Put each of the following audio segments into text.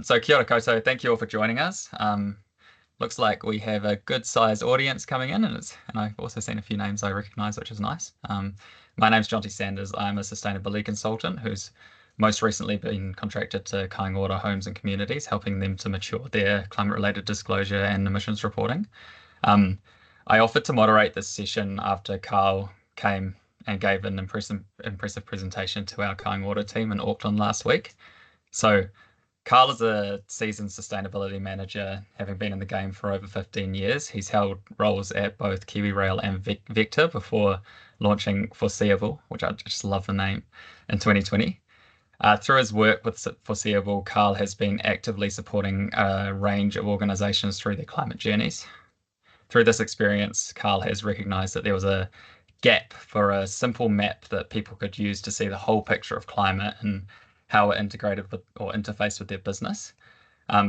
So kia ora koutou, thank you all for joining us. Looks like we have a good sized audience coming in, and I've also seen a few names I recognise, which is nice. My name's Jonty Sanders. I'm a sustainability consultant who's most recently been contracted to Kaingora Homes and Communities, helping them to mature their climate-related disclosure and emissions reporting. I offered to moderate this session after Karl came and gave an impressive presentation to our Kaingora team in Auckland last week. So Karl is a seasoned sustainability manager, having been in the game for over 15 years. He's held roles at both KiwiRail and Vector before launching Foreseeable, which I just love the name, in 2020. Through his work with Foreseeable, Karl has been actively supporting a range of organisations through their climate journeys. Through this experience, Karl has recognised that there was a gap for a simple map that people could use to see the whole picture of climate and how it integrated with or interfaced with their business.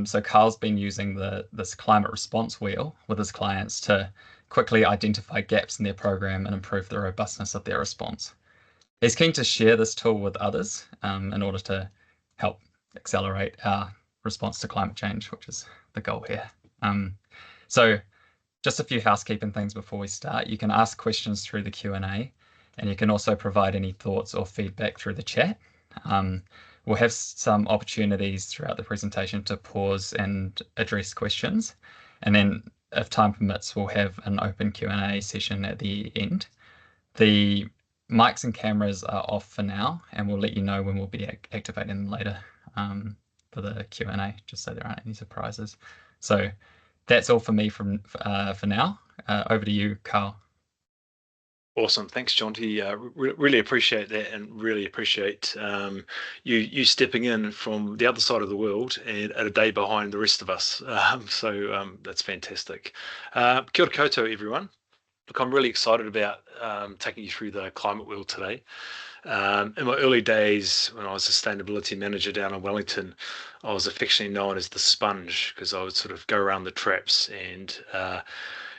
So Karl's been using this climate response wheel with his clients to quickly identify gaps in their program and improve the robustness of their response. He's keen to share this tool with others in order to help accelerate our response to climate change, which is the goal here. So just a few housekeeping things before we start. You can ask questions through the Q&A, and you can also provide any thoughts or feedback through the chat. We'll have some opportunities throughout the presentation to pause and address questions. And then if time permits, we'll have an open Q&A session at the end. The mics and cameras are off for now, and we'll let you know when we'll be activating them later for the Q&A, just so there aren't any surprises. So that's all for me for now. Over to you, Karl. Awesome. Thanks, Jonty. Really appreciate that, and really appreciate you stepping in from the other side of the world and at a day behind the rest of us. So that's fantastic. Kia ora koutou, everyone. Look, I'm really excited about taking you through the climate wheel today. In my early days, when I was a sustainability manager down in Wellington, I was affectionately known as the sponge because I would sort of go around the traps and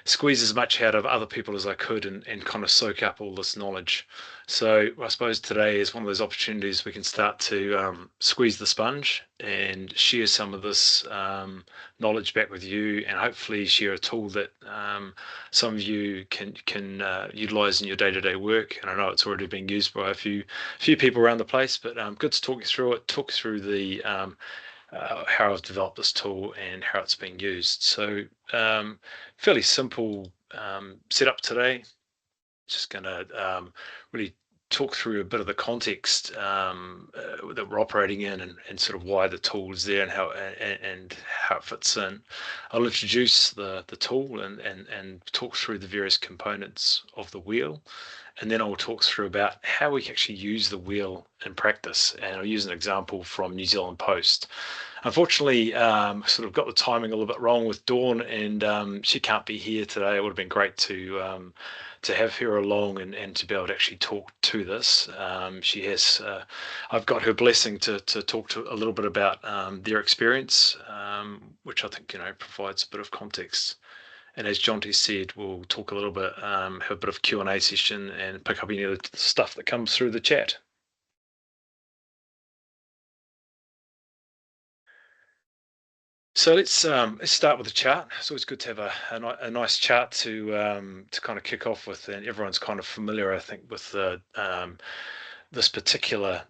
squeeze as much out of other people as I could and kind of soak up all this knowledge. So I suppose today is one of those opportunities we can start to squeeze the sponge and share some of this knowledge back with you, and hopefully share a tool that some of you can utilize in your day-to-day work. And I know it's already being used by a few people around the place, but good to talk you through it, talk through the how I've developed this tool and how it's being used. So fairly simple setup today. Just going to really talk through a bit of the context that we're operating in, and sort of why the tool is there and how it fits in. I'll introduce the tool and talk through the various components of the wheel, and then I'll talk through about how we can actually use the wheel in practice. And I'll use an example from New Zealand Post. Unfortunately, sort of got the timing a little bit wrong with Dawn, and she can't be here today. It would have been great to have her along and to be able to actually talk to this. She has, I've got her blessing to talk to a little bit about their experience, which I think provides a bit of context. And as Jonty said, we'll talk a little bit, have a bit of Q&A session and pick up any of the stuff that comes through the chat. So let's start with the chart. It's always good to have a nice chart to kind of kick off with, and everyone's kind of familiar, I think, with the this particular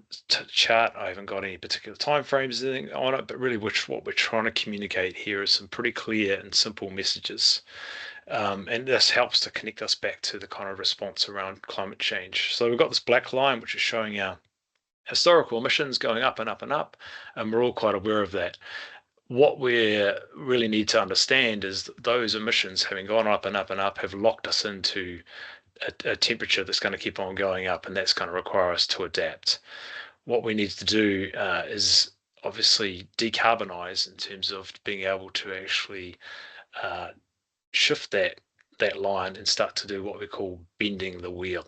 chart. I haven't got any particular time frames on it, but really what we're trying to communicate here is some pretty clear and simple messages. And this helps to connect us back to the kind of response around climate change. So we've got this black line, which is showing our historical emissions going up and up and up, and we're all quite aware of that. What we really need to understand is that those emissions, having gone up and up and up, have locked us into a temperature that's going to keep on going up, and that's going to require us to adapt. What we need to do is obviously decarbonize in terms of being able to actually shift that line and start to do what we call bending the wheel.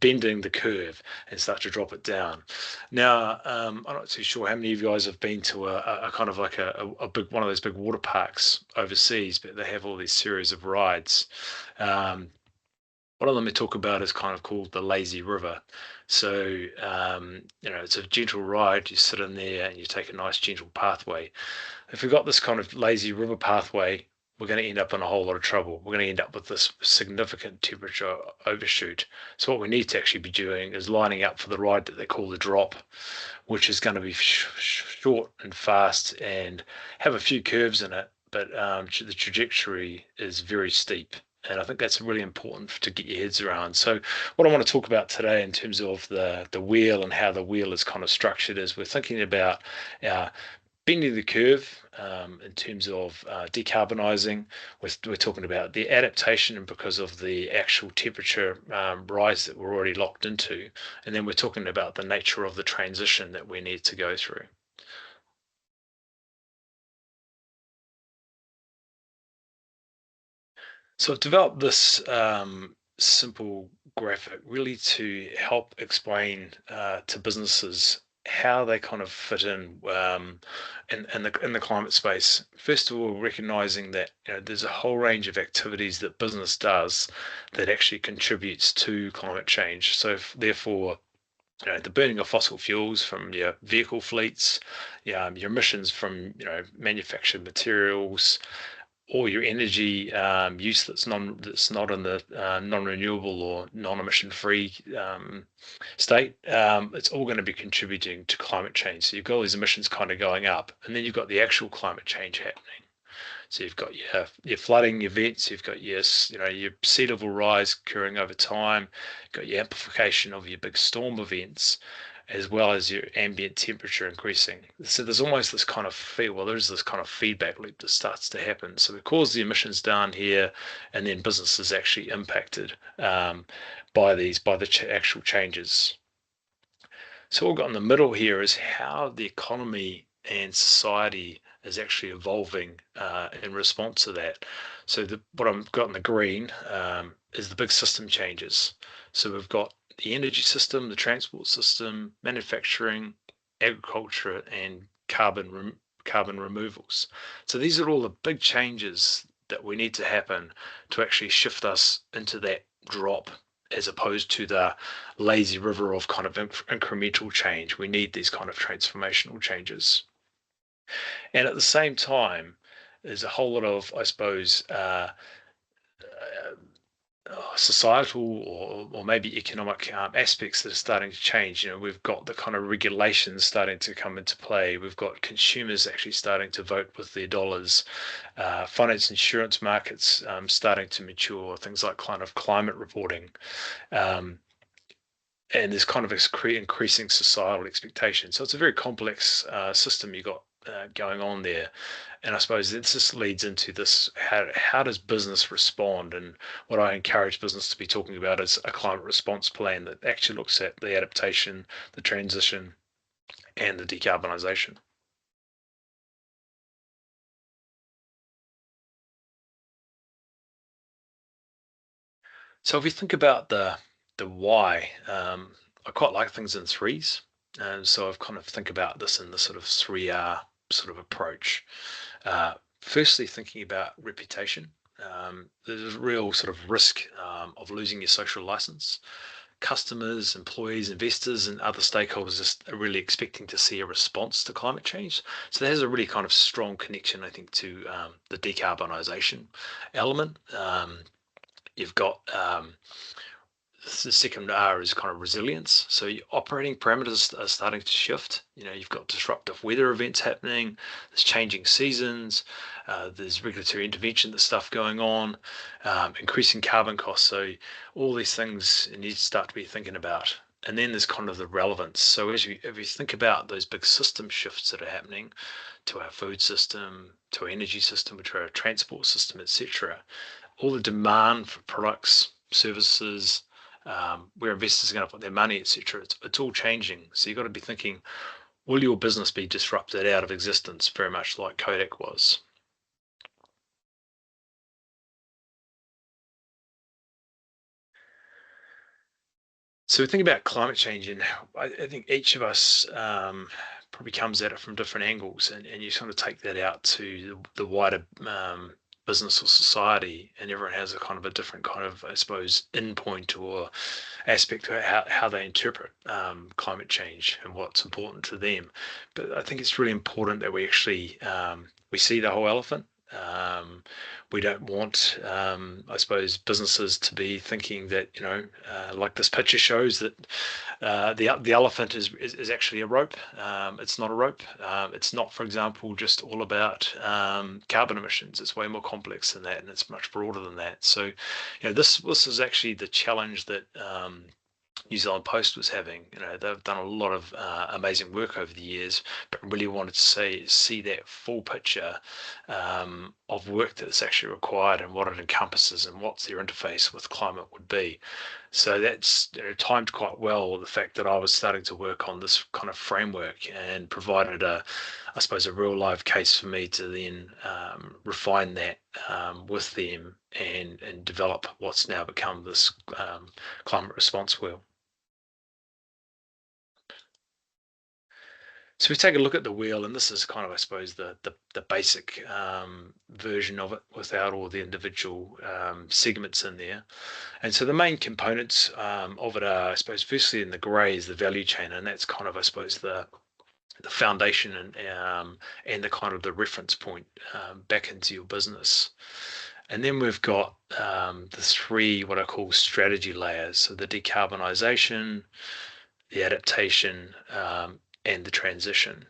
Bending the curve and start to drop it down. Now, I'm not too sure how many of you guys have been to a kind of like a big one of those big water parks overseas, but they have all these series of rides. One of them we talk about is kind of called the lazy river. So, it's a gentle ride. You sit in there and you take a nice gentle pathway. If we've got this kind of lazy river pathway, we're going to end up in a whole lot of trouble. We're going to end up with this significant temperature overshoot. So what we need to actually be doing is lining up for the ride that they call the drop, which is going to be short and fast and have a few curves in it, but the trajectory is very steep. And I think that's really important to get your heads around. So what I want to talk about today in terms of the wheel and how the wheel is kind of structured is we're thinking about bending the curve in terms of decarbonising. We're talking about the adaptation and because of the actual temperature rise that we're already locked into. And then we're talking about the nature of the transition that we need to go through. So I've developed this simple graphic really to help explain to businesses how they kind of fit in the climate space. First of all, recognizing that there's a whole range of activities that business does that actually contributes to climate change. So therefore, the burning of fossil fuels from your vehicle fleets, your emissions from manufactured materials, or your energy use that's not in the non-renewable or non-emission free state, it's all going to be contributing to climate change. So you've got all these emissions kind of going up, and then you've got the actual climate change happening. So you've got your flooding events, you've got your sea level rise occurring over time, you've got your amplification of your big storm events, as well as your ambient temperature increasing. So there's almost this kind of there's this kind of feedback loop that starts to happen. So we cause the emissions down here, and then business is actually impacted by the actual changes. So what we've got in the middle here is how the economy and society is actually evolving in response to that. So what I've got in the green is the big system changes. So we've got the energy system, the transport system, manufacturing, agriculture, and carbon removals. So these are all the big changes that we need to happen to actually shift us into that drop, as opposed to the lazy river of kind of incremental change. We need these kind of transformational changes. And at the same time, there's a whole lot of, I suppose, societal or maybe economic aspects that are starting to change. We've got the kind of regulations starting to come into play. We've got consumers actually starting to vote with their dollars. Finance insurance markets starting to mature. Things like kind of climate reporting. And there's kind of increasing societal expectation. So it's a very complex system you got going on there. And I suppose this just leads into this, how does business respond? And what I encourage business to be talking about is a climate response plan that actually looks at the adaptation, the transition, and the decarbonisation. So if we think about the why, I quite like things in threes. And so I've kind of think about this in the sort of 3R sort of approach. Firstly, thinking about reputation. There's a real sort of risk of losing your social license. Customers, employees, investors, and other stakeholders just are really expecting to see a response to climate change. So there's a really kind of strong connection, I think, to the decarbonisation element. You've got the second R is kind of resilience. So your operating parameters are starting to shift. You've got disruptive weather events happening. There's changing seasons. There's regulatory intervention, stuff going on, increasing carbon costs. So all these things you need to start to be thinking about. And then there's kind of the relevance. So if you think about those big system shifts that are happening to our food system, to our energy system, to our transport system, etc., all the demand for products, services, where investors are going to put their money, etc. It's all changing. So you've got to be thinking, will your business be disrupted out of existence, very much like Kodak was? So think about climate change, and I think each of us probably comes at it from different angles, and you sort of take that out to the wider business or society, and everyone has a kind of a different kind of, I suppose, endpoint or aspect to how they interpret climate change and what's important to them. But I think it's really important that we actually we see the whole elephant. We don't want, I suppose, businesses to be thinking that, like this picture shows, that the elephant is actually a rope. It's not a rope. It's not, for example, just all about carbon emissions. It's way more complex than that, and it's much broader than that. So, this is actually the challenge that New Zealand Post was having. They've done a lot of amazing work over the years, but really wanted to see that full picture of work that's actually required and what it encompasses and what's their interface with climate would be. So that's timed quite well, the fact that I was starting to work on this kind of framework, and provided I suppose, a real live case for me to then refine that with them and develop what's now become this climate response wheel. So we take a look at the wheel, and this is kind of, I suppose, the basic version of it without all the individual segments in there. And so the main components of it are, I suppose, firstly in the grey is the value chain, and that's kind of, I suppose, the foundation and the kind of the reference point back into your business. And then we've got the three what I call strategy layers. So the decarbonisation, the adaptation, and the transition.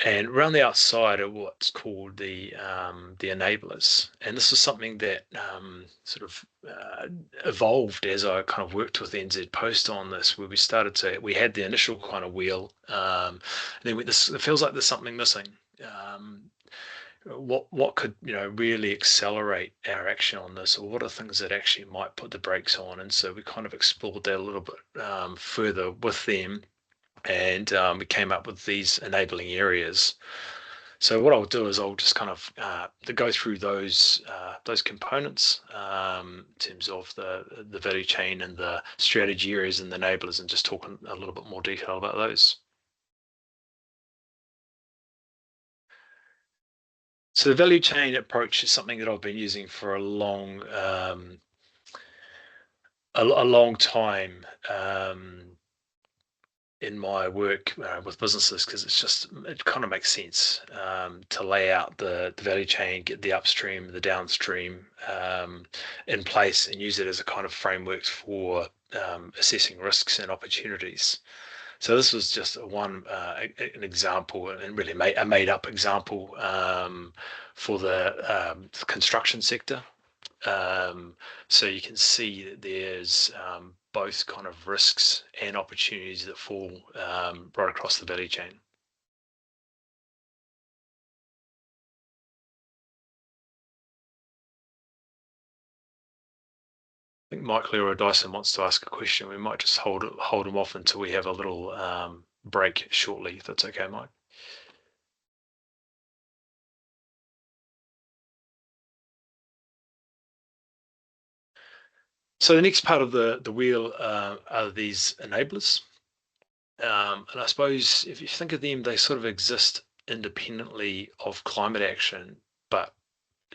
And around the outside are what's called the enablers. And this is something that sort of evolved as I kind of worked with NZ Post on this, where we had the initial kind of wheel, and then it feels like there's something missing. What could really accelerate our action on this, or what are things that actually might put the brakes on? And so we kind of explored that a little bit further with them, and we came up with these enabling areas. So what I'll do is I'll just kind of go through those components in terms of the value chain and the strategy areas and the enablers, and just talk in a little bit more detail about those. So the value chain approach is something that I've been using for a long time in my work with businesses, because it kind of makes sense to lay out the value chain, get the upstream, the downstream in place, and use it as a kind of framework for assessing risks and opportunities. So this was just an example, and really a made-up example for the construction sector. So you can see that there's both kind of risks and opportunities that fall right across the value chain. I think Mike Leroy Dyson wants to ask a question. We might just hold him off until we have a little break shortly, if that's okay, Mike. So the next part of the wheel are these enablers. And I suppose if you think of them, they sort of exist independently of climate action, but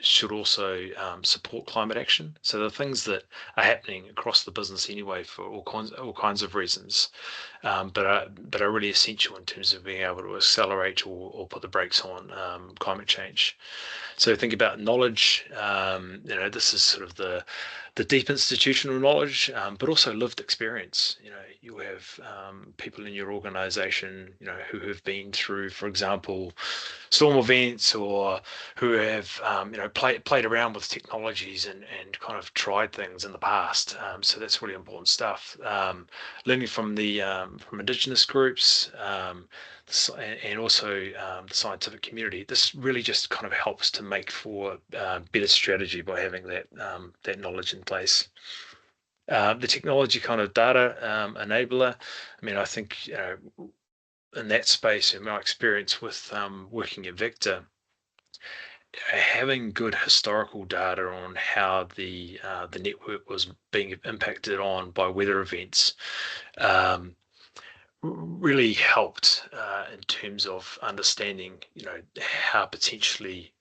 should also support climate action. So the things that are happening across the business anyway for all kinds of reasons, but are really essential in terms of being able to accelerate or put the brakes on climate change. So think about knowledge. This is sort of the deep institutional knowledge, but also lived experience. You have people in your organization, who have been through, for example, storm events, or who have, played around with technologies and kind of tried things in the past. So that's really important stuff. Learning from from Indigenous groups, and also the scientific community. This really just kind of helps to make for better strategy by having that knowledge in place. The technology kind of data enabler. I mean, I think in that space, in my experience with working at Vector, having good historical data on how the network was being impacted on by weather events really helped in terms of understanding, how potentially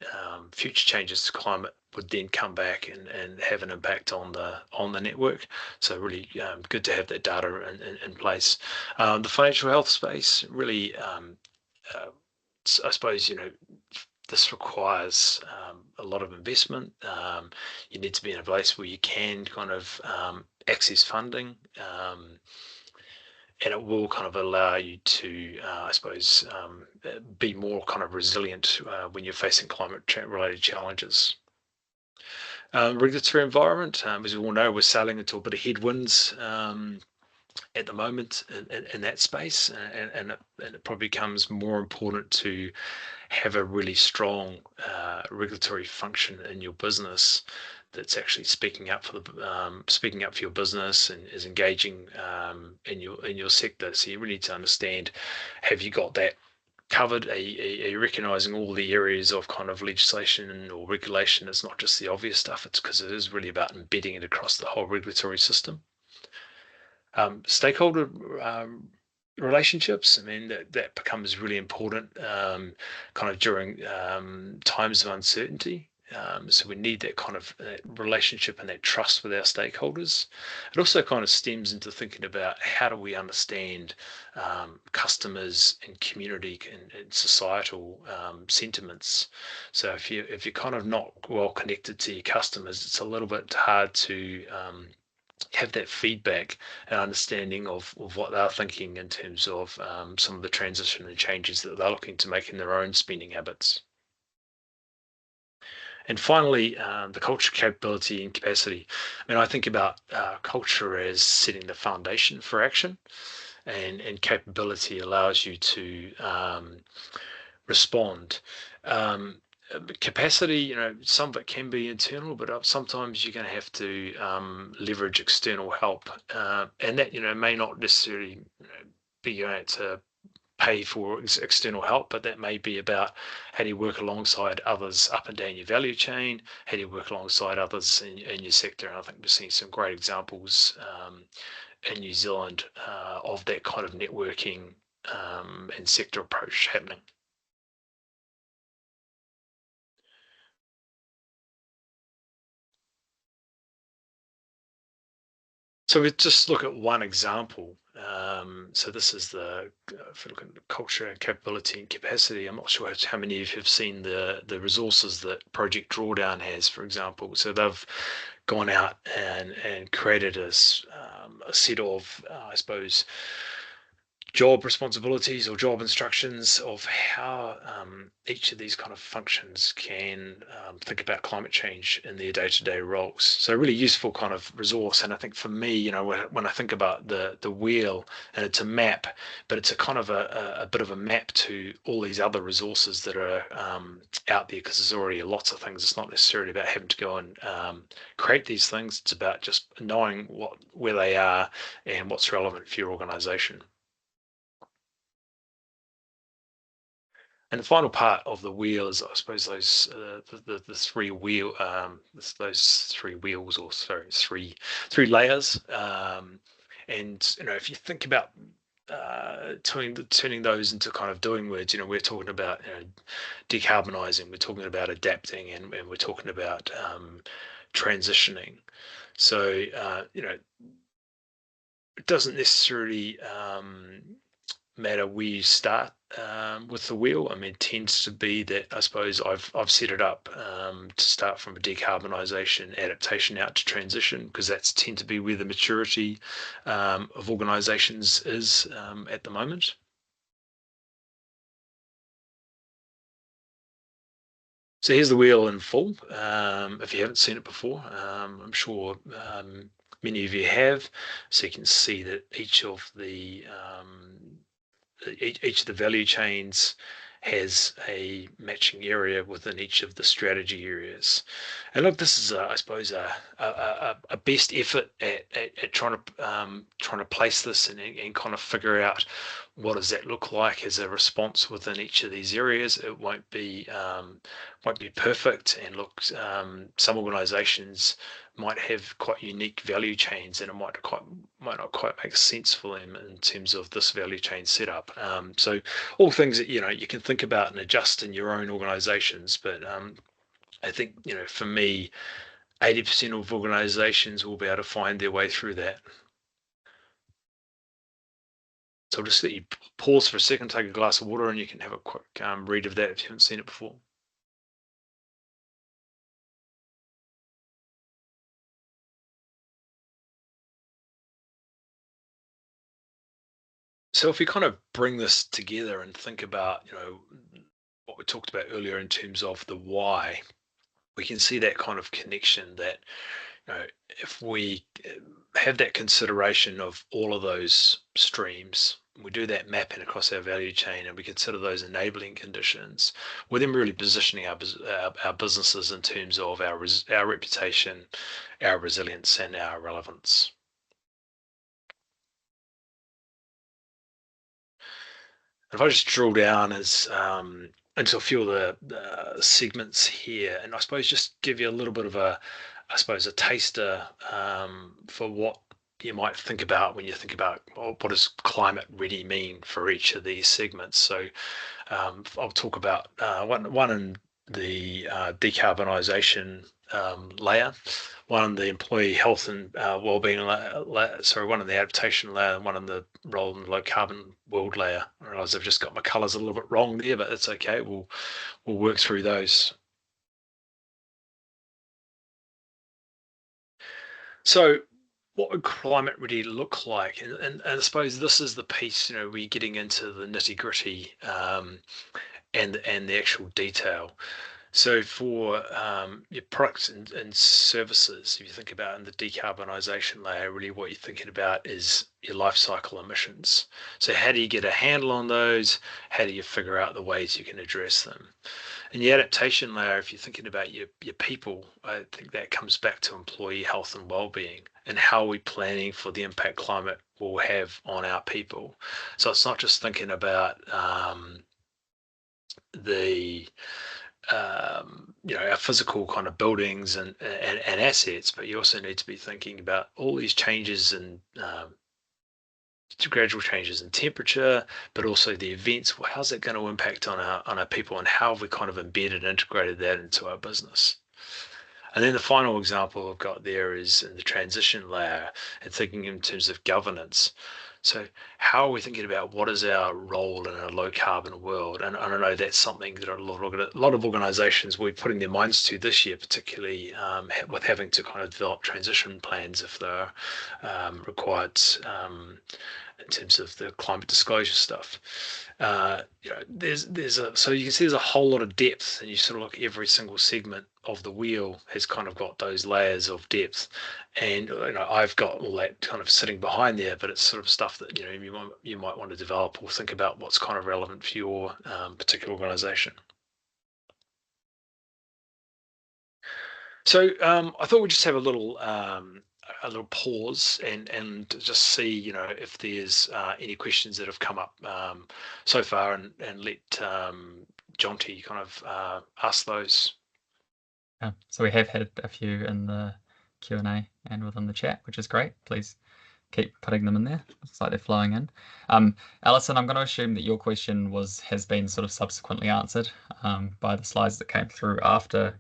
future changes to climate would then come back and have an impact on the network. So really good to have that data in place. The financial health space really, I suppose, this requires a lot of investment. You need to be in a place where you can kind of access funding. And it will kind of allow you to, I suppose, be more kind of resilient when you're facing climate-related challenges. Regulatory environment, as we all know, we're sailing into a bit of headwinds at the moment in that space, and it probably becomes more important to have a really strong regulatory function in your business that's actually speaking up for your business and is engaging in your sector. So you really need to understand, have you got that covered? Are you recognizing all the areas of kind of legislation or regulation? It's not just the obvious stuff. It's because it is really about embedding it across the whole regulatory system. Stakeholder relationships, I mean, that becomes really important kind of during times of uncertainty. So we need that kind of relationship and that trust with our stakeholders. It also kind of stems into thinking about, how do we understand customers and community and societal sentiments. So if you're kind of not well connected to your customers, it's a little bit hard to have that feedback and understanding of what they're thinking in terms of some of the transition and changes that they're looking to make in their own spending habits. And finally, the culture, capability, and capacity. I mean, I think about culture as setting the foundation for action, and capability allows you to respond. Capacity, some of it can be internal, but sometimes you're going to have to leverage external help, and that may not necessarily be going to pay for external help, but that may be about how do you work alongside others up and down your value chain, how do you work alongside others in your sector. And I think we're seeing some great examples in New Zealand of that kind of networking and sector approach happening. So we just look at one example. So this is if we look at culture, capability, and capacity. I'm not sure how many of you have seen the resources that Project Drawdown has, for example. So they've gone out and created a set of, I suppose, job responsibilities or job instructions of how each of these kind of functions can think about climate change in their day-to-day roles. So really useful kind of resource. And I think for me, when I think about the wheel, and it's a map, but it's a kind of a bit of a map to all these other resources that are out there, because there's already lots of things. It's not necessarily about having to go and create these things. It's about just knowing where they are and what's relevant for your organization. And the final part of the wheel is, I suppose, those the three those three wheels, or sorry, three layers. And if you think about turning those into kind of doing words, we're talking about decarbonising, we're talking about adapting, and we're talking about transitioning. So it doesn't necessarily matter where you start with the wheel. I mean, it tends to be that, I suppose, I've set it up to start from a decarbonisation, adaptation out to transition, because that's tend to be where the maturity of organisations is at the moment. So here's the wheel in full. If you haven't seen it before, I'm sure many of you have. So you can see that each of the value chains has a matching area within each of the strategy areas. And look, this is, I suppose, a best effort at trying to place this and kind of figure out what does that look like as a response within each of these areas? It won't be perfect, and look, some organisations might have quite unique value chains, and it might not quite make sense for them in terms of this value chain setup. So all things that you can think about and adjust in your own organisations, but I think for me, 80% of organisations will be able to find their way through that. So I'll just let you pause for a second, take a glass of water, and you can have a quick read of that if you haven't seen it before. So if we kind of bring this together and think about, what we talked about earlier in terms of the why, we can see that kind of connection that, if we have that consideration of all of those streams, we do that mapping across our value chain, and we consider those enabling conditions, we're then really positioning our businesses in terms of our reputation, our resilience, and our relevance. If I just drill down into a few of the segments here, and I suppose just give you a little bit of a taster for what you might think about when you think about, well, what does climate ready mean for each of these segments. So I'll talk about one in the decarbonisation layer, one in the employee health and wellbeing layer, one in the adaptation layer, and one in the role in the low carbon world layer. I realise I've just got my colours a little bit wrong there, but it's okay. We'll work through those. So what would climate ready look like? And I suppose this is the piece, we're getting into the nitty gritty and the actual detail. So for your products and services, if you think about in the decarbonisation layer, really what you're thinking about is your life cycle emissions. So how do you get a handle on those? How do you figure out the ways you can address them? In the adaptation layer, if you're thinking about your people, I think that comes back to employee health and well-being, and how are we planning for the impact climate will have on our people. So it's not just thinking about our physical kind of buildings and assets, but you also need to be thinking about all these changes and gradual changes in temperature, but also the events. Well, how's that going to impact on our people, and how have we kind of embedded and integrated that into our business? And then the final example I've got there is in the transition layer, and thinking in terms of governance. So how are we thinking about what is our role in a low carbon world? And I don't know, that's something that a lot of organizations will be putting their minds to this year, particularly with having to kind of develop transition plans if they're required in terms of the climate disclosure stuff. So you can see there's a whole lot of depth, and you sort of look at every single segment of the wheel has kind of got those layers of depth, and I've got all that kind of sitting behind there, but it's sort of stuff that you might want to develop or think about what's kind of relevant for your particular organization. So I thought we'd just have a little pause and just see if there's any questions that have come up so far, and let Jonty kind of ask those. Yeah, so we have had a few in the Q&A and within the chat, which is great. Please keep putting them in there. Looks like they're flowing in. Alison, I'm going to assume that your question has been sort of subsequently answered by the slides that came through after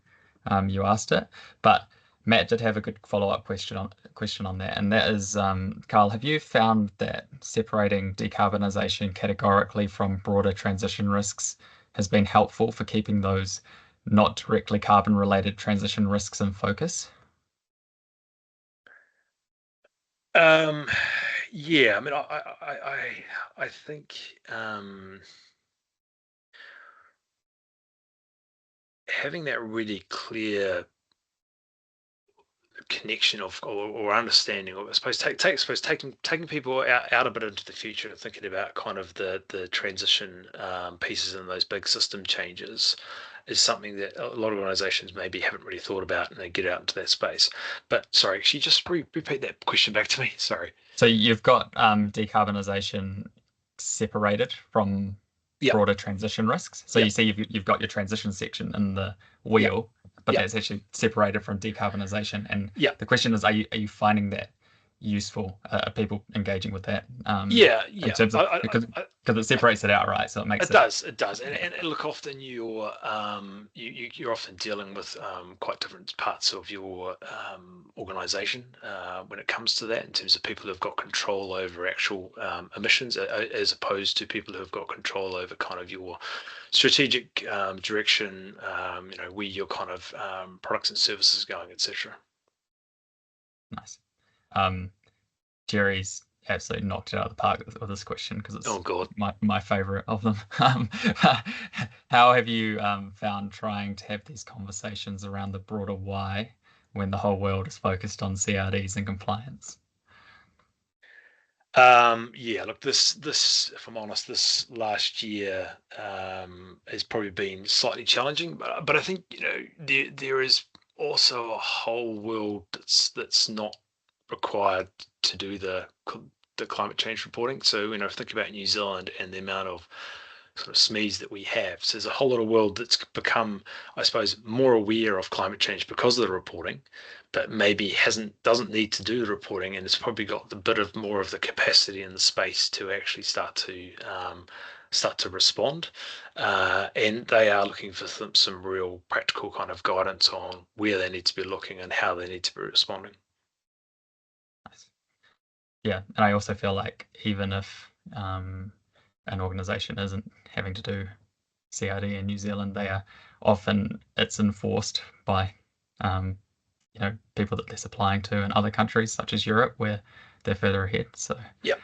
you asked it. But Matt did have a good follow-up question on that, and that is, Karl, have you found that separating decarbonisation categorically from broader transition risks has been helpful for keeping those not directly carbon-related transition risks in focus? Yeah, I mean, I think having that really clear connection of or understanding, or I suppose taking people out a bit into the future and thinking about kind of the transition pieces and those big system changes is something that a lot of organizations maybe haven't really thought about, and they get out into that space. But sorry, actually just repeat that question back to me. Sorry. So you've got decarbonisation separated from Yeah. broader transition risks. So Yeah. you see you've got your transition section in the Yeah. wheel, but Yeah. that's actually separated from decarbonisation. And Yeah. the question is, are you finding that useful? Are people engaging with that? Yeah. In Yeah. terms of because it separates it out, right? So it makes It it. does, it does, and look, often you're often dealing with quite different parts of your organisation when it comes to that, in terms of people who've got control over actual emissions, as opposed to people who've got control over kind of your strategic direction, where your kind of products and services going, etc. Nice. Jerry's absolutely knocked it out of the park with this question because Oh it's God. my favorite of them. How have you found trying to have these conversations around the broader why when the whole world is focused on CRDs and compliance? Yeah, look, this, if I'm honest, this last year has probably been slightly challenging, but I think, there is also a whole world that's not required to do the climate change reporting. So, think about New Zealand and the amount of sort of SMEs that we have. So there's a whole lot of world that's become, I suppose, more aware of climate change because of the reporting, but maybe doesn't need to do the reporting, and it's probably got the bit of more of the capacity and the space to actually start to respond. And they are looking for some real practical kind of guidance on where they need to be looking and how they need to be responding. Nice. Yeah, and I also feel like even if an organization isn't having to do CRD in New Zealand, it's enforced by people that they're supplying to in other countries such as Europe where they're further ahead. So Yep.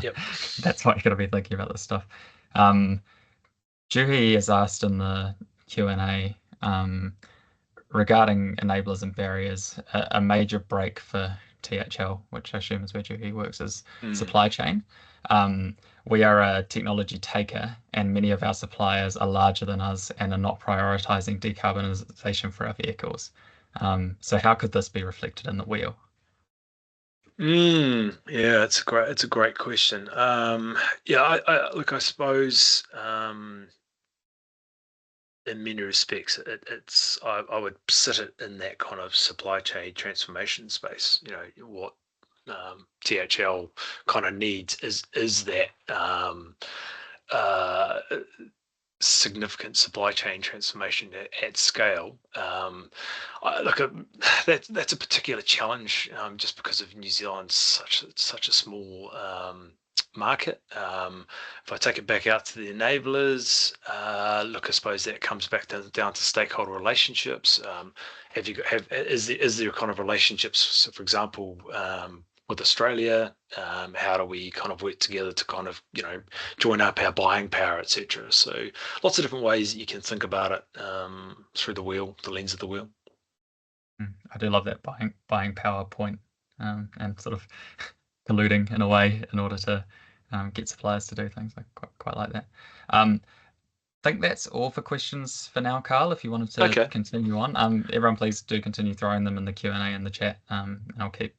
Yep. that's why you got to be thinking about this stuff. Juhi has asked in the Q&A regarding enablers and barriers, a major break for THL, which I assume is where Juhi works, is supply chain. We are a technology taker, and many of our suppliers are larger than us and are not prioritizing decarbonisation for our vehicles. So how could this be reflected in the wheel? Yeah, it's a great question. Yeah, I suppose in many respects, I would sit it in that kind of supply chain transformation space. What THL kind of needs is that uh, significant supply chain transformation at scale. Look, that's a particular challenge, just because of New Zealand's such a small market. If I take it back out to the enablers, look, I suppose that comes back down to stakeholder relationships. Is there kind of relationships, so for example, with Australia? How do we kind of work together to kind of join up our buying power, etc. So lots of different ways that you can think about it through the lens of the wheel. I do love that buying power point, and sort of colluding in a way in order to get suppliers to do things. I quite like that. I think that's all for questions for now, Karl. If you wanted to Okay. continue on, everyone please do continue throwing them in the Q&A in the chat, and I'll keep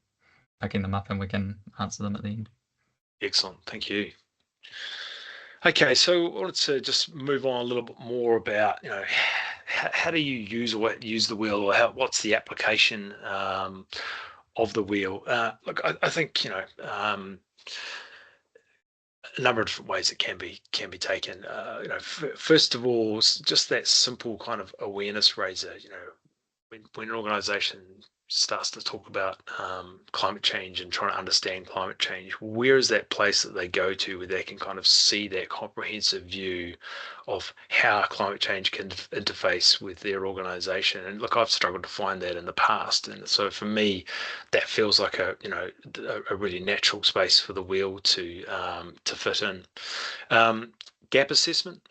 picking them up and we can answer them at the end. Excellent. Thank you. Okay, so I wanted to just move on a little bit more about, how do you use the wheel, or what's the application of the wheel? Look, I think a number of different ways it can be taken. First of all, just that simple kind of awareness raiser. When an organisation starts to talk about climate change and trying to understand climate change, where is that place that they go to where they can kind of see that comprehensive view of how climate change can interface with their organisation? And look, I've struggled to find that in the past, and so for me, that feels like a really natural space for the wheel to fit in. Gap assessment.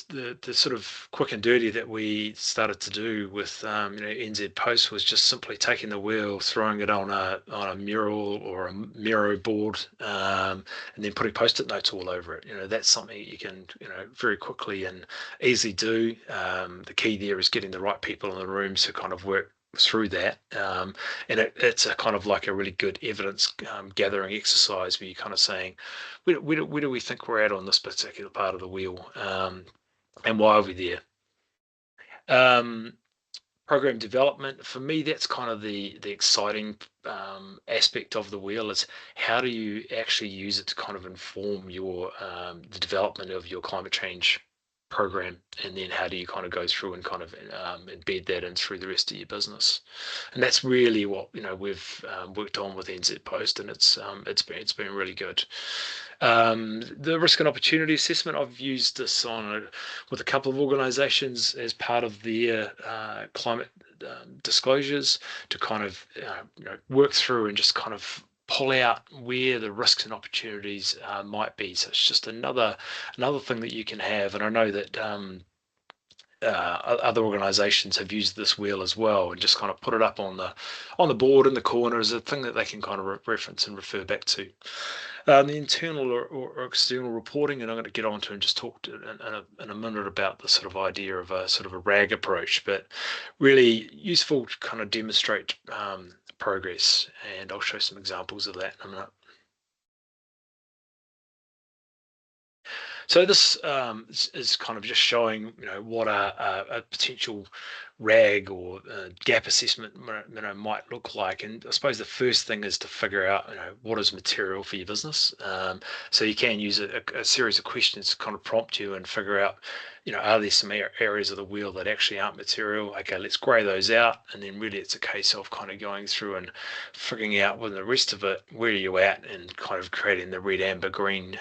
The sort of quick and dirty that we started to do with NZ Post was just simply taking the wheel, throwing it on a mural or a Miro board, and then putting post-it notes all over it. That's something you can very quickly and easily do. The key there is getting the right people in the room to kind of work through that, and it's a kind of like a really good evidence gathering exercise where you're kind of saying, where do we think we're at on this particular part of the wheel, and why are we there? Program development, for me, that's kind of the exciting aspect of the wheel, is how do you actually use it to kind of inform your the development of your climate change program, and then how do you kind of go through and kind of embed that in through the rest of your business. And that's really what we've worked on with NZ Post, and it's been really good. The risk and opportunity assessment, I've used this with a couple of organisations as part of their climate disclosures to kind of work through and just kind of pull out where the risks and opportunities might be. So it's just another thing that you can have. And I know that other organisations have used this wheel as well, and just kind of put it up on the board in the corner as a thing that they can kind of reference and refer back to. The internal or external reporting, and I'm going to get on to and just talk in a minute about the sort of idea of a sort of a RAG approach, but really useful to kind of demonstrate progress, and I'll show some examples of that in a minute. So this is kind of just showing, what a potential RAG or gap assessment, might look like. And I suppose the first thing is to figure out, what is material for your business. So you can use a series of questions to kind of prompt you and figure out, are there some areas of the wheel that actually aren't material? Okay, let's grey those out. And then really it's a case of kind of going through and figuring out with the rest of it, where are you at, and kind of creating the red, amber, green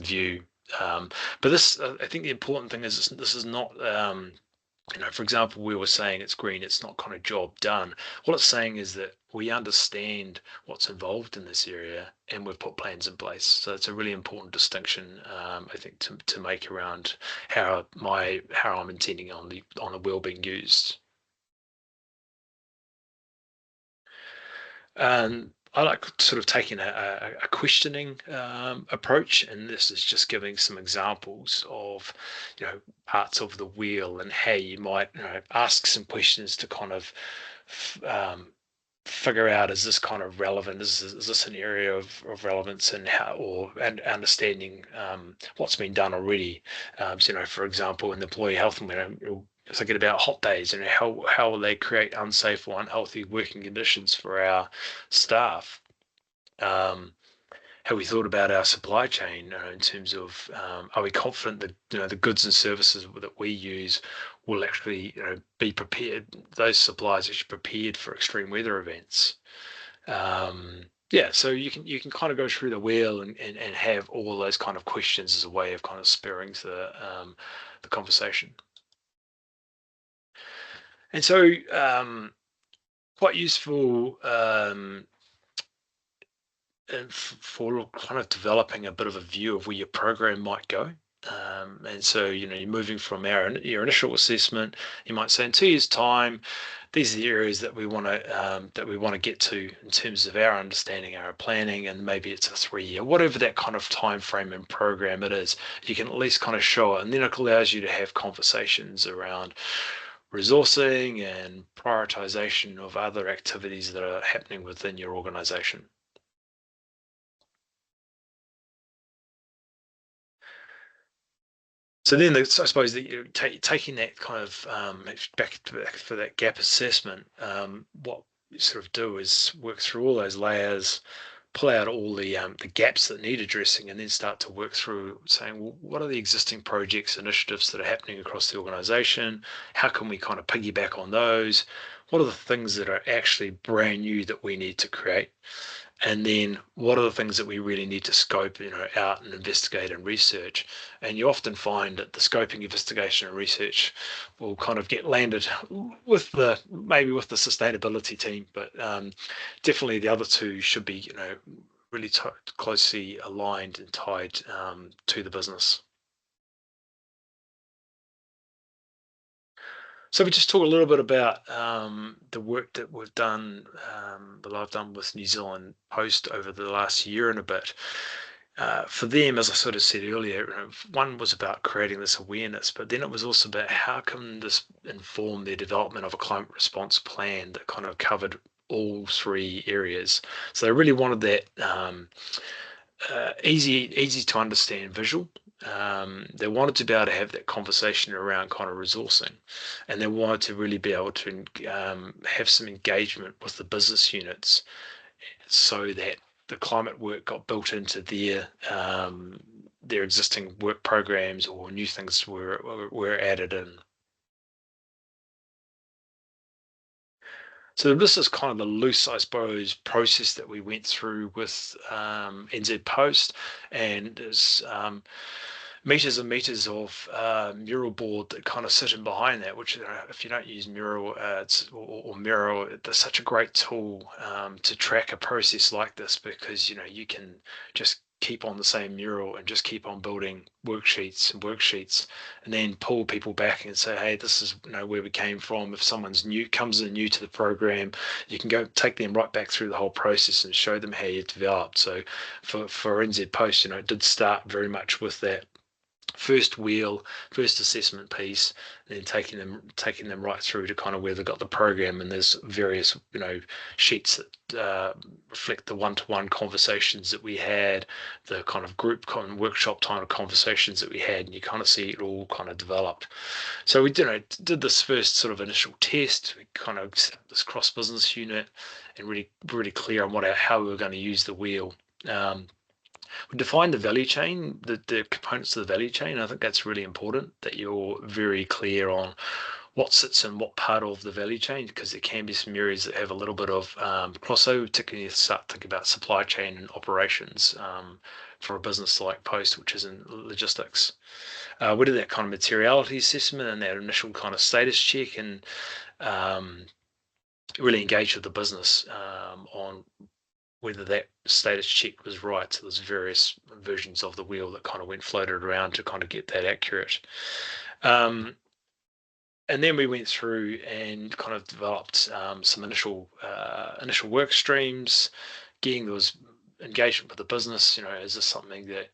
view. But this, I think the important thing is this is not, for example, we were saying it's green, it's not kind of job done. What it's saying is that we understand what's involved in this area and we've put plans in place. So it's a really important distinction, I think, to make around how I'm intending on the wheel being used. I like sort of taking a questioning approach, and this is just giving some examples of, parts of the wheel and how you might, ask some questions to kind of figure out, is this kind of relevant? Is this an area of relevance, and and understanding what's been done already? So, for example, in the employee health, thinking about hot days and how will they create unsafe or unhealthy working conditions for our staff. Have we thought about our supply chain in terms of, are we confident that the goods and services that we use will actually be prepared, those suppliers actually prepared for extreme weather events? Yeah, so you can kind of go through the wheel and have all those kind of questions as a way of kind of spurring the conversation. And so quite useful for kind of developing a bit of a view of where your program might go. And so, you're moving from your initial assessment. You might say in 2 years' time, these are the areas that we want to get to in terms of our understanding, our planning, and maybe it's a 3-year, whatever that kind of time frame and program it is. You can at least kind of show it, and then it allows you to have conversations around resourcing and prioritization of other activities that are happening within your organization. So then, I suppose that you're taking that kind of back for that gap assessment. What you sort of do is work through all those layers, pull out all the gaps that need addressing, and then start to work through saying, well, what are the existing projects, initiatives that are happening across the organisation? How can we kind of piggyback on those? What are the things that are actually brand new that we need to create? And then what are the things that we really need to scope, out and investigate and research? And you often find that the scoping, investigation, and research will kind of get landed maybe with the sustainability team, but definitely the other two should be, really closely aligned and tied to the business. So we just talk a little bit about the work that we've done, that I've done with New Zealand Post over the last year and a bit. for them, as I sort of said earlier, one was about creating this awareness, but then it was also about how can this inform their development of a climate response plan that kind of covered all three areas. So they really wanted that easy to understand visual. They wanted to be able to have that conversation around kind of resourcing, and they wanted to really be able to have some engagement with the business units so that the climate work got built into their existing work programs, or new things were added in. So this is kind of the loose, I suppose, process that we went through with NZ Post, and there's meters and meters of mural board that kind of sit in behind that, which if you don't use mural or Miro, it's such a great tool to track a process like this, because you can just keep on the same mural and just keep on building worksheets, and then pull people back and say, hey, this is where we came from. If someone's comes in new to the program, you can go take them right back through the whole process and show them how you developed. So for NZ Post, it did start very much with that first assessment piece, and then taking them right through to kind of where they got the program. And there's various sheets that reflect the one-to-one conversations that we had, the kind of group workshop kind of conversations that we had, and you kind of see it all kind of developed. So we did this first sort of initial test. We kind of set up this cross business unit and really clear on how we were going to use the wheel. We define the value chain, the components of the value chain. I think that's really important, that you're very clear on what sits in what part of the value chain, because there can be some areas that have a little bit of crossover, particularly if you start thinking about supply chain and operations for a business like Post, which is in logistics. We did that kind of materiality assessment and that initial kind of status check, and really engaged with the business on whether that status check was right. So there's various versions of the wheel that kind of went floated around to kind of get that accurate. And then we went through and kind of developed some initial work streams, getting those engagement with the business. Is this something that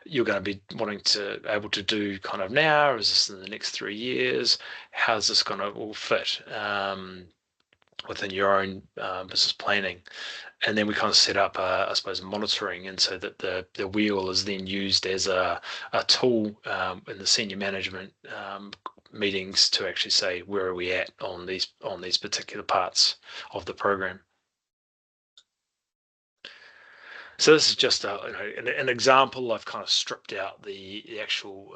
you're going to be wanting to able to do kind of now, or is this in the next 3 years? How's this going to all fit within your own business planning? And then we kind of set up, I suppose, monitoring, and so that the wheel is then used as a tool in the senior management meetings to actually say, where are we at on these particular parts of the program. So this is just an example. I've kind of stripped out the actual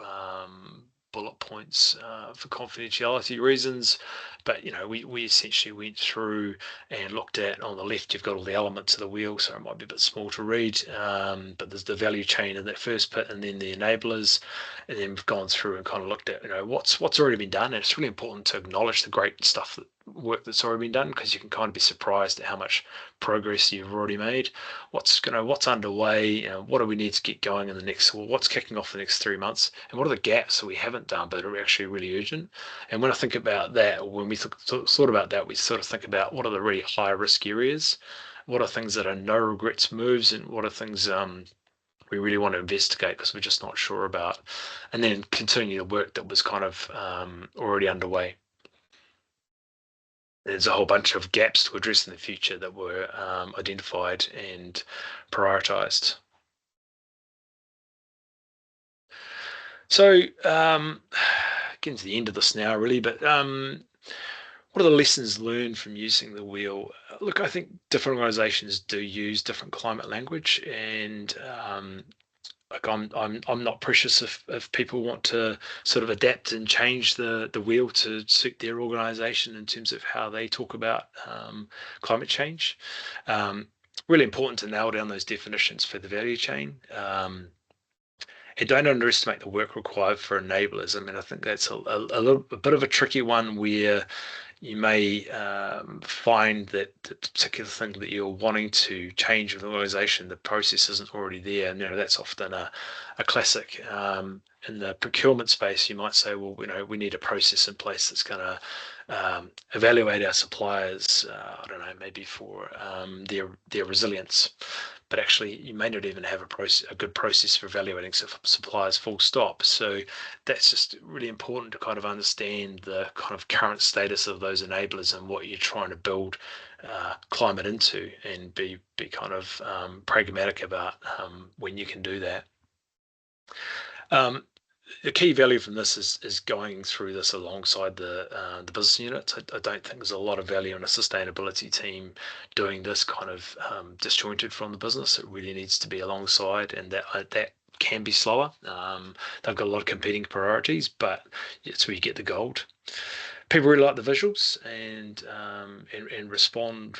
bullet points for confidentiality reasons, but we essentially went through and looked at, on the left you've got all the elements of the wheel, so it might be a bit small to read, but there's the value chain in that first bit, and then the enablers, and then we've gone through and kind of looked at what's already been done. And it's really important to acknowledge the great work that's already been done, because you can kind of be surprised at how much progress you've already made. What's underway, what do we need to get going in the next, what's kicking off the next 3 months, and what are the gaps that we haven't done but are actually really urgent. And when I think about that, when we thought about that, we sort of think about what are the really high risk areas, what are things that are no regrets moves, and what are things we really want to investigate because we're just not sure about, and then continue the work that was kind of already underway. There's a whole bunch of gaps to address in the future that were identified and prioritized. So getting to the end of this now, really, but what are the lessons learned from using the wheel? Look, I think different organizations do use different climate language, and like I'm not precious if people want to sort of adapt and change the wheel to suit their organization in terms of how they talk about climate change. Really important to nail down those definitions for the value chain. And don't underestimate the work required for enablers. I mean, I think that's a bit of a tricky one, where you may find that the particular thing that you're wanting to change with the organization, the process isn't already there. And that's often a classic the procurement space, you might say, well, we need a process in place that's going to evaluate our suppliers. I don't know, maybe for their resilience. But actually, you may not even have a good process for evaluating suppliers, full stop. So that's just really important to kind of understand the kind of current status of those enablers and what you're trying to build climate into, and be kind of pragmatic about when you can do that. The key value from this is going through this alongside the business units. I don't think there's a lot of value in a sustainability team doing this kind of disjointed from the business. It really needs to be alongside, and that can be slower. They've got a lot of competing priorities, but it's where you get the gold. People really like the visuals and respond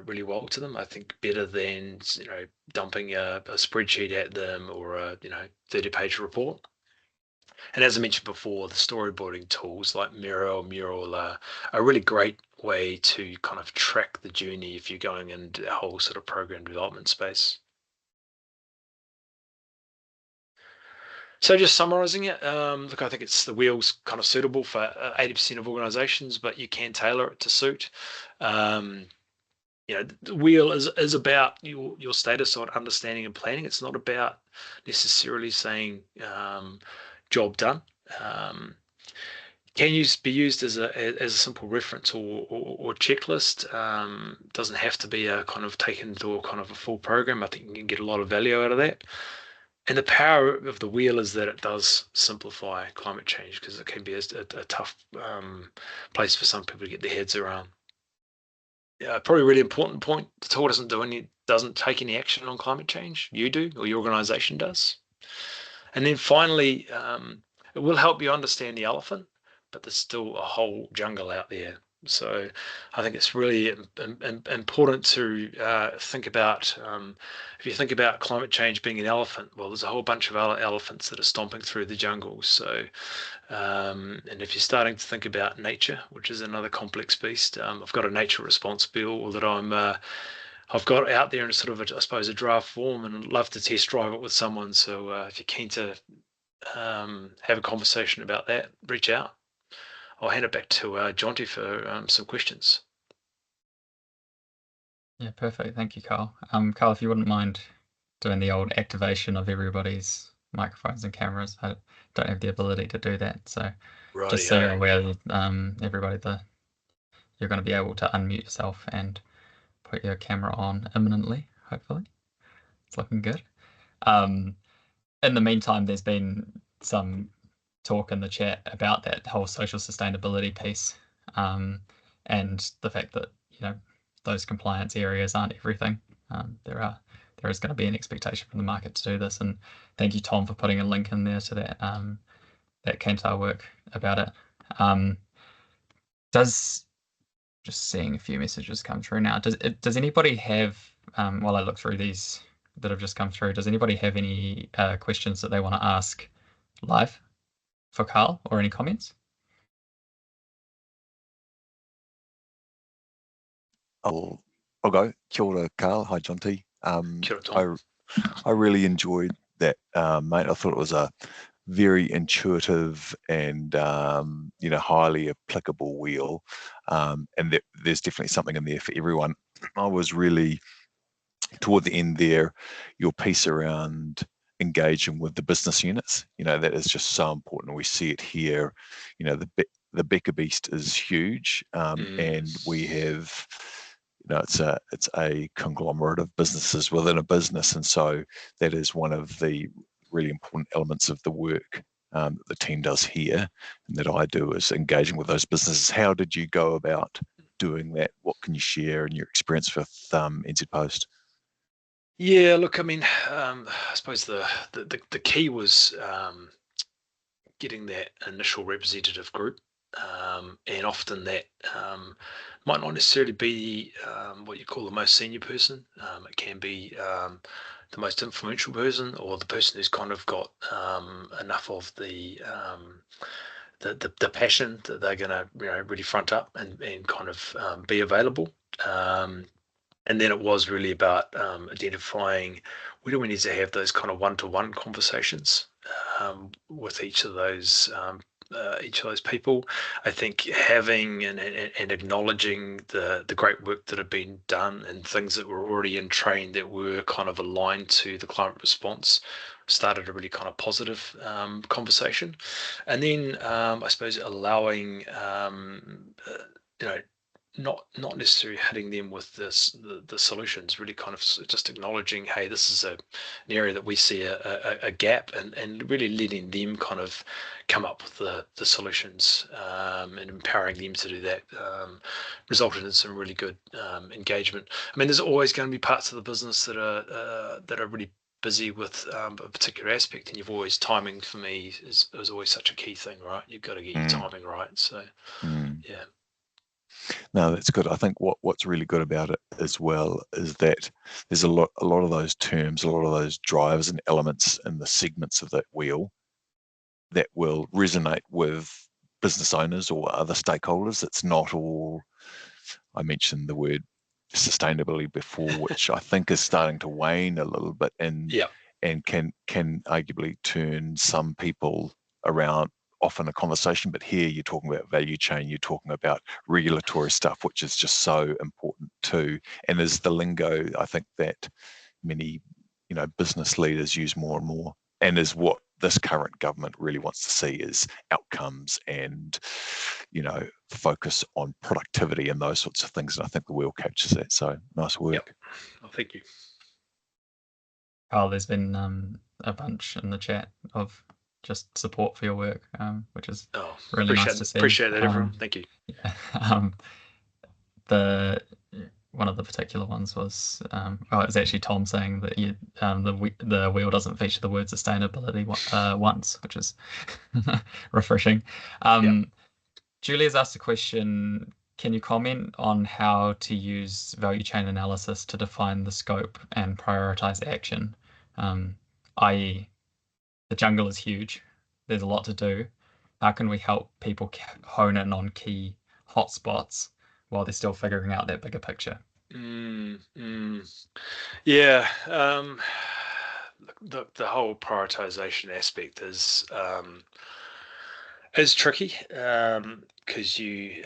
really well to them. I think better than dumping a spreadsheet at them or a 30-page report. And as I mentioned before, the storyboarding tools like Miro or Mural are a really great way to kind of track the journey if you're going into a whole sort of program development space. So just summarizing it, look, I think the wheel's kind of suitable for 80% of organizations, but you can tailor it to suit. The wheel is about your status on understanding and planning. It's not about necessarily saying job done. Can be used as a simple reference or checklist. Doesn't have to be a kind of taken to a kind of a full program. I think you can get a lot of value out of that. And the power of the wheel is that it does simplify climate change, because it can be a tough place for some people to get their heads around. Probably a really important point. The tool doesn't take any action on climate change. You do, or your organization does. And then finally, it will help you understand the elephant, but there's still a whole jungle out there. So I think it's really important to think about, if you think about climate change being an elephant, well, there's a whole bunch of other elephants that are stomping through the jungle. So, and if you're starting to think about nature, which is another complex beast, I've got a nature response bill that I've got out there in sort of, I suppose, a draft form, and I'd love to test drive it with someone. So if you're keen to have a conversation about that, reach out. I'll hand it back to Jonty for some questions. Yeah, perfect. Thank you, Karl. Karl, if you wouldn't mind doing the old activation of everybody's microphones and cameras. I don't have the ability to do that. So just so you're aware, everybody, you're going to be able to unmute yourself and put your camera on imminently, hopefully. It's looking good. In the meantime, there's been some talk in the chat about that whole social sustainability piece, and the fact that those compliance areas aren't everything. There is going to be an expectation from the market to do this, and thank you, Tom, for putting a link in there to that Kantar work about it. Just seeing a few messages come through now. Does anybody have, while I look through these that have just come through, does anybody have any questions that they want to ask live for Karl, or any comments? I'll go. Kia ora, Karl. Hi, Jonty. Kia ora, Tom. I really enjoyed that, mate. I thought it was a very intuitive and highly applicable wheel, and there's definitely something in there for everyone. I was really, toward the end there, your piece around engaging with the business units, that is just so important. We see it here. The Becker Beast is huge, and we have, it's a conglomerate of businesses within a business, and so that is one of the really important elements of the work that the team does here, and that I do, is engaging with those businesses. How did you go about doing that? What can you share in your experience with NZ Post? Yeah, look, I mean, I suppose the key was getting that initial representative group, and often that might not necessarily be what you call the most senior person. It can be the most influential person, or the person who's kind of got enough of the passion that they're going to really front up and kind of be available. And then it was really about identifying where do we need to have those kind of one-to-one conversations. with each of those people. I think having and acknowledging the great work that had been done and things that were already in train that were kind of aligned to the climate response started a really kind of positive conversation. And then I suppose allowing you know, not necessarily hitting them with the solutions, really kind of just acknowledging, hey, this is an area that we see a gap, and really letting them kind of come up with the solutions, and empowering them to do that, resulted in some really good engagement. I mean, there's always going to be parts of the business that are really busy with a particular aspect, and you've always, timing for me is always such a key thing, right? You've got to get your timing right. So yeah. No, that's good. I think what's really good about it as well is that there's a lot of those terms, a lot of those drivers and elements in the segments of that wheel that will resonate with business owners or other stakeholders. It's not all, I mentioned the word sustainability before, which I think is starting to wane a little bit, and can arguably turn some people around off in a conversation. But here you're talking about value chain, you're talking about regulatory stuff, which is just so important too, and is the lingo I think that many business leaders use more and more, and is what this current government really wants to see is outcomes and focus on productivity and those sorts of things. And I think the wheel captures that. So nice work. Yep. Well, thank you. Carl, there's been a bunch in the chat of just support for your work, which is really nice to see. Appreciate that, everyone. Thank you. Yeah. One of the particular ones was, it was actually Tom saying that the wheel doesn't feature the word sustainability once, which is refreshing. Julia's asked a question, can you comment on how to use value chain analysis to define the scope and prioritize action? I.e., the jungle is huge, there's a lot to do. How can we help people hone in on key hotspots while they're still figuring out that bigger picture? Yeah, the whole prioritization aspect is tricky, because you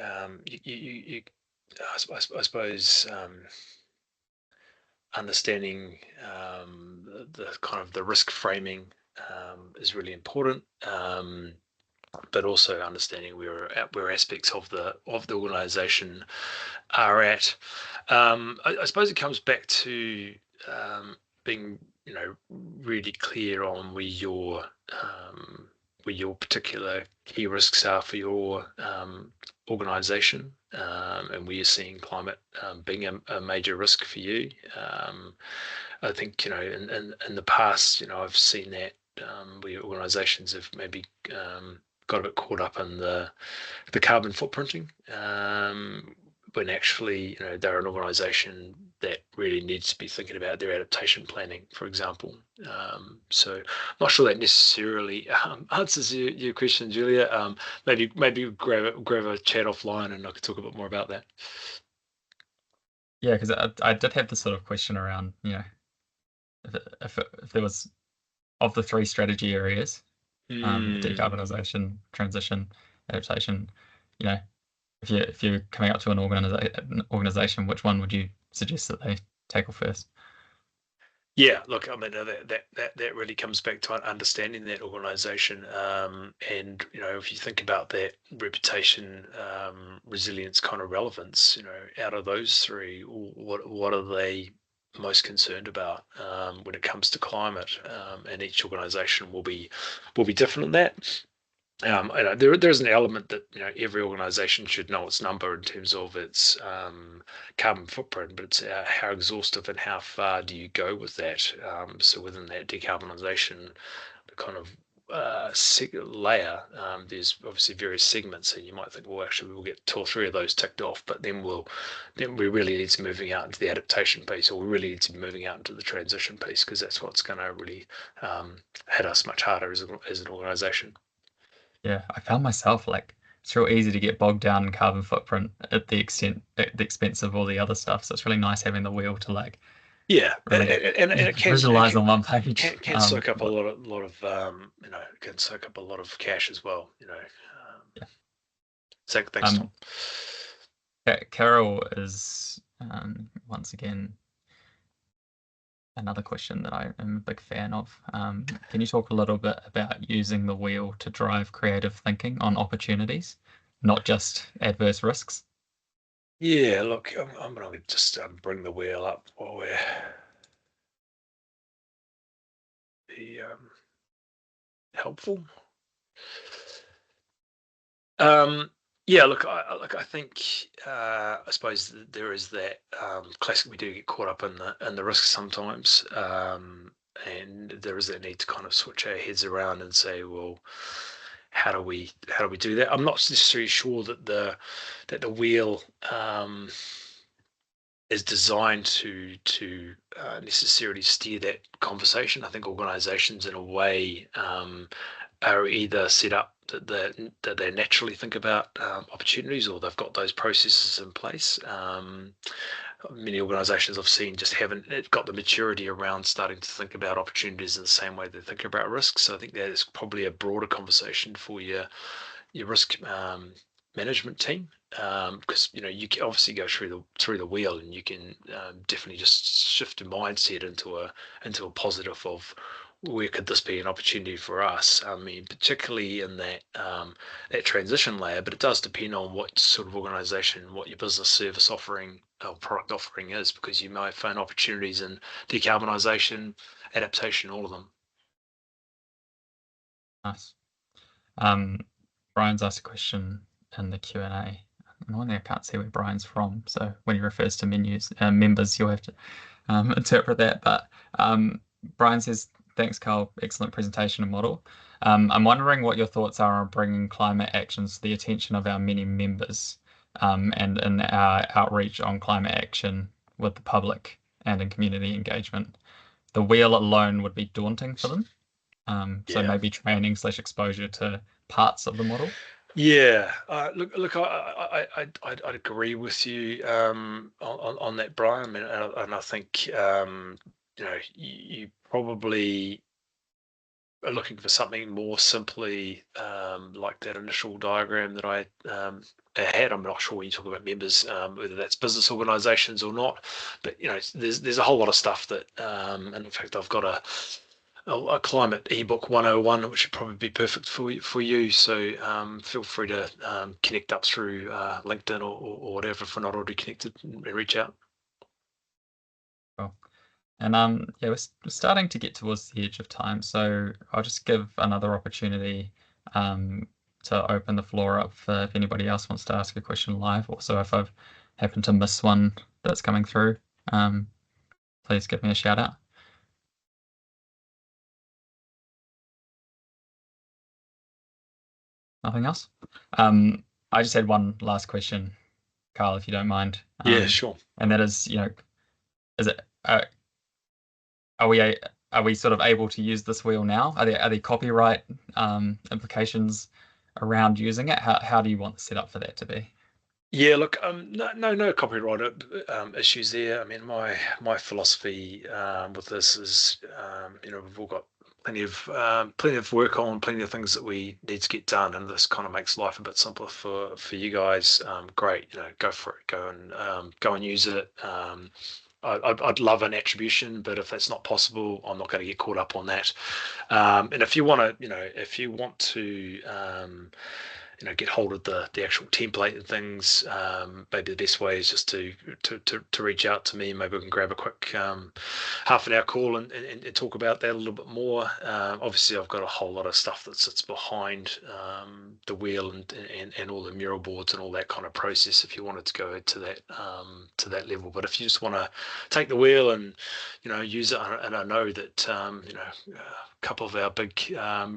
I suppose understanding the kind of the risk framing is really important, but also understanding where aspects of the organization are at. I suppose it comes back to being really clear on where your particular key risks are for your organization, and where you're seeing climate being a major risk for you. I think in the past, I've seen that where organizations have maybe got a bit caught up in the carbon footprinting, when actually they're an organization that really needs to be thinking about their adaptation planning, for example. So I'm not sure that necessarily answers your question, Julia. Maybe grab a chat offline and I could talk a bit more about that. Yeah, because I did have this sort of question around, if there was, of the three strategy areas, decarbonisation, transition, adaptation, if you're coming up to an organization, which one would you suggest that they tackle first? Yeah, look, I mean, that really comes back to understanding that organization, and if you think about that reputation, resilience, kind of relevance, out of those three, what are they most concerned about when it comes to climate? And each organization will be different in that. There's an element that every organization should know its number in terms of its carbon footprint, but it's how exhaustive and how far do you go with that. So within that decarbonisation, the kind of layer, there's obviously various segments, and you might think, well, actually we'll get 2 or 3 of those ticked off, but then we really need to be moving out into the adaptation piece, or we really need to be moving out into the transition piece, because that's what's going to really hit us much harder as an organisation. Yeah, I found myself it's real easy to get bogged down in carbon footprint at the expense of all the other stuff. So it's really nice having the wheel to Yeah, really and it can visualize on one page. can soak up a lot of can soak up a lot of cache as well. Yeah. So thanks, Tom. Carol is once again another question that I am a big fan of. Can you talk a little bit about using the wheel to drive creative thinking on opportunities, not just adverse risks? Yeah, look, I'm going to just bring the wheel up while we're be helpful. Yeah, look, I think I suppose there is that classic. We do get caught up in the risks sometimes, and there is that need to kind of switch our heads around and say, well, how do we do that? I'm not necessarily sure that the wheel is designed to necessarily steer that conversation. I think organisations, in a way, are either set up that they naturally think about opportunities, or they've got those processes in place. Many organisations I've seen just haven't got the maturity around starting to think about opportunities in the same way they think about risks. So I think that is probably a broader conversation for your risk management team, because you can obviously go through the wheel, and you can definitely just shift your mindset into a positive of where could this be an opportunity for us. I mean, particularly in that transition layer, but it does depend on what sort of organization, what your business service offering or product offering is, because you might find opportunities in decarbonisation, adaptation, all of them. Nice. Brian's asked a question in the Q&A. Normally I can't see where Brian's from, so when he refers to members, you'll have to interpret that. But Brian says, thanks, Karl. Excellent presentation and model. I'm wondering what your thoughts are on bringing climate actions to the attention of our many members, and in our outreach on climate action with the public and in community engagement. The wheel alone would be daunting for them. So maybe training / exposure to parts of the model. Yeah, look, I'd agree with you on that, Brian. And I think you probably are looking for something more simply like that initial diagram that I had. I'm not sure when you talk about members, whether that's business organisations or not, but there's a whole lot of stuff that, and in fact, I've got a climate ebook 101, which would probably be perfect for you. So feel free to connect up through LinkedIn or whatever if we're not already connected, and reach out. Cool. And yeah, we're starting to get towards the edge of time, so I'll just give another opportunity to open the floor up for if anybody else wants to ask a question live. Also, if I've happened to miss one that's coming through, please give me a shout out. Nothing else? I just had one last question, Karl, if you don't mind. Yeah, sure. And that is, is it are we sort of able to use this wheel now? Are there copyright implications around using it? How do you want the setup for that to be? Yeah, look, no copyright issues there. I mean, my philosophy with this is, we've all got plenty of work on, plenty of things that we need to get done, and this kind of makes life a bit simpler for you guys. Great, go for it, go and use it. I'd love an attribution, but if that's not possible, I'm not going to get caught up on that. And if you want to, get hold of the actual template and things, maybe the best way is just to reach out to me. Maybe we can grab a quick half an hour call and talk about that a little bit more. Obviously, I've got a whole lot of stuff that sits behind the wheel and all the mural boards and all that kind of process, if you wanted to go to that level. But if you just want to take the wheel and use it, and I know that a couple of our big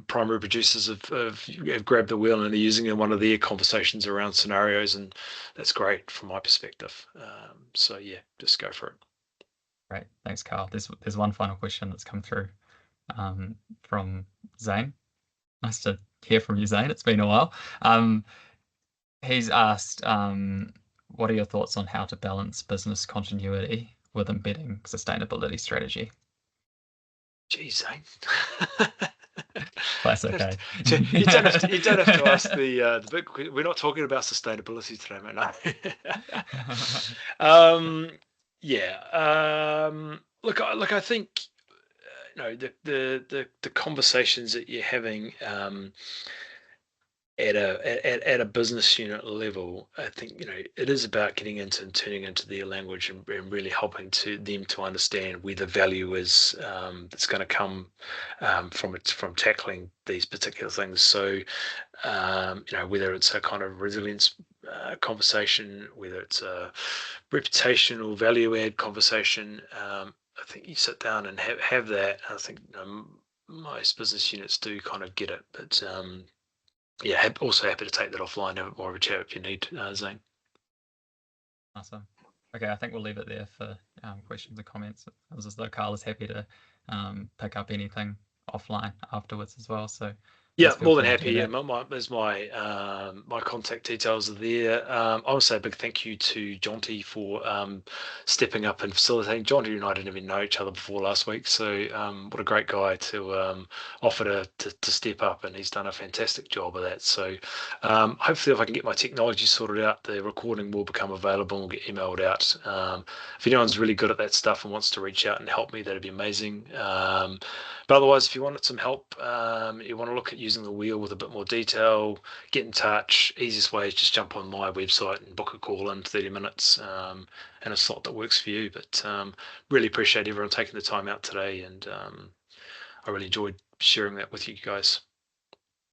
primary producers have grabbed the wheel and are using it in one of their conversations around scenarios, and that's great from my perspective. So yeah, just go for it. Great, thanks, Karl. There's one final question that's come through from Zane. Nice to hear from you, Zane. It's been a while. He's asked, what are your thoughts on how to balance business continuity with embedding sustainability strategy? Geez, eh? Classic, eh? You don't have to. You don't have to ask the big. We're not talking about sustainability today, mate. No. Yeah. Look. I think the conversations that you're having at a business unit level, I think it is about getting into and turning into their language and really helping them to understand where the value is that's going to come from tackling these particular things. So whether it's a kind of resilience conversation, whether it's a reputational value add conversation, I think you sit down and have that. I think most business units do kind of get it, but yeah, also happy to take that offline, have more of a chat if you need, Zane. Awesome. Okay, I think we'll leave it there for questions and comments. It was as though Karl is happy to pick up anything offline afterwards as well. So Yeah, please feel more than free to do happy. Yeah, that. there's my contact details are there. I want to say a big thank you to Jonty for stepping up and facilitating. Jonty and I didn't even know each other before last week, so what a great guy to offer to step up, and he's done a fantastic job of that. So hopefully, if I can get my technology sorted out, the recording will become available and will get emailed out. If anyone's really good at that stuff and wants to reach out and help me, that'd be amazing. But otherwise, if you wanted some help, you want to look at using the wheel with a bit more detail, get in touch. Easiest way is just jump on my website and book a call in 30 minutes and a slot that works for you. But really appreciate everyone taking the time out today, and I really enjoyed sharing that with you guys.